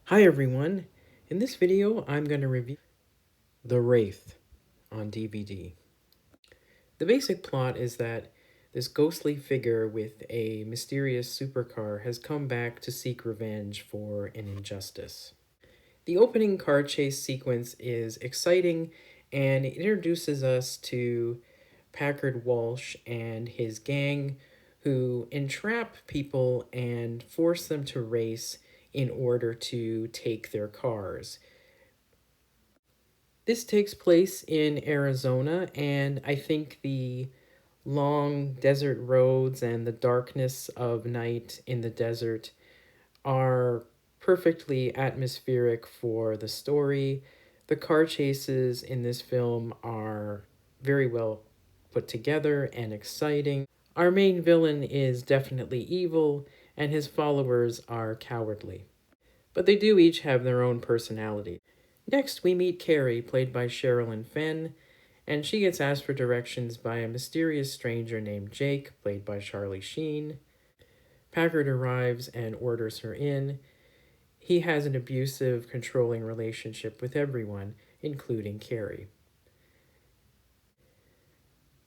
Hi everyone, in this video I'm going to review The Wraith on DVD. The basic plot is that this ghostly figure with a mysterious supercar has come back to seek revenge for an injustice. The opening car chase sequence is exciting and it introduces us to Packard Walsh and his gang who entrap people and force them to race in order to take their cars. This takes place in Arizona, and I think the long desert roads and the darkness of night in the desert are perfectly atmospheric for the story. The car chases in this film are very well put together and exciting. Our main villain is definitely evil, and his followers are cowardly. But they do each have their own personality. Next, we meet Carrie, played by Sherilyn Fenn, and she gets asked for directions by a mysterious stranger named Jake, played by Charlie Sheen. Packard arrives and orders her in. He has an abusive, controlling relationship with everyone, including Carrie.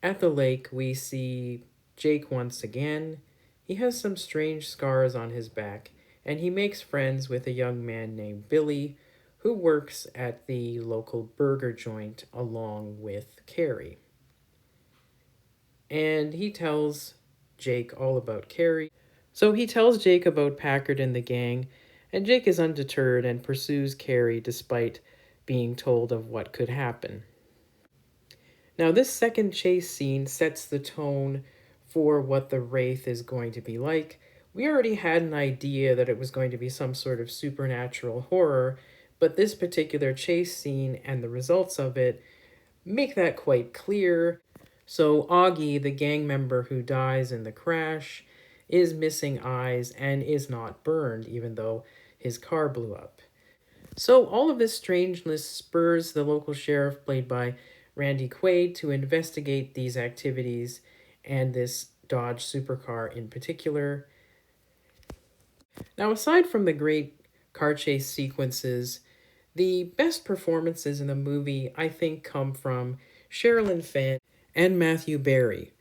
At the lake, we see Jake once again. He has some strange scars on his back, and he makes friends with a young man named Billy, who works at the local burger joint along with Carrie. And he tells Jake all about Carrie. So he tells Jake about Packard and the gang, and Jake is undeterred and pursues Carrie despite being told of what could happen. Now, this second chase scene sets the tone for what the Wraith is going to be like. We already had an idea that it was going to be some sort of supernatural horror, but this particular chase scene and the results of it make that quite clear. So Augie, the gang member who dies in the crash, is missing eyes and is not burned, even though his car blew up. So all of this strangeness spurs the local sheriff, played by Randy Quaid, to investigate these activities and this Dodge supercar in particular. Now, aside from the great car chase sequences, the best performances in the movie, I think, come from Sherilyn Fenn and Matthew Berry.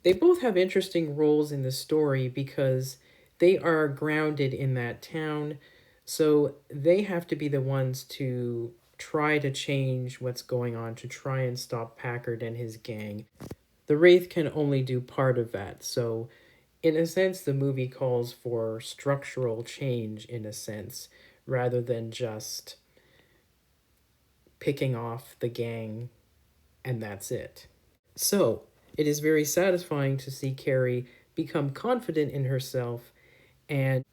They both have interesting roles in the story because they are grounded in that town, so they have to be the ones to try to change what's going on, to try and stop Packard and his gang. The Wraith can only do part of that, so in a sense, the movie calls for structural change, in a sense, rather than just picking off the gang and that's it. So, it is very satisfying to see Carrie become confident in herself and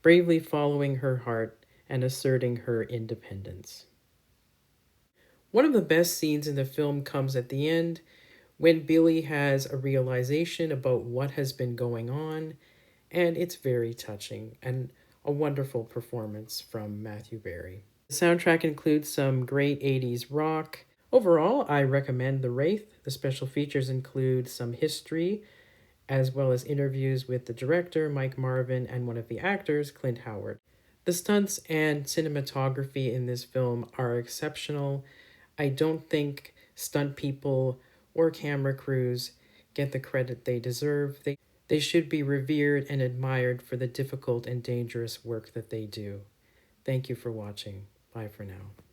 bravely following her heart and asserting her independence. One of the best scenes in the film comes at the end when Billy has a realization about what has been going on, and it's very touching and a wonderful performance from Matthew Berry. The soundtrack includes some great 80s rock. Overall, I recommend The Wraith. The special features include some history, as well as interviews with the director, Mike Marvin, and one of the actors, Clint Howard. The stunts and cinematography in this film are exceptional. I don't think stunt people or camera crews get the credit they deserve. They should be revered and admired for the difficult and dangerous work that they do. Thank you for watching. Bye for now.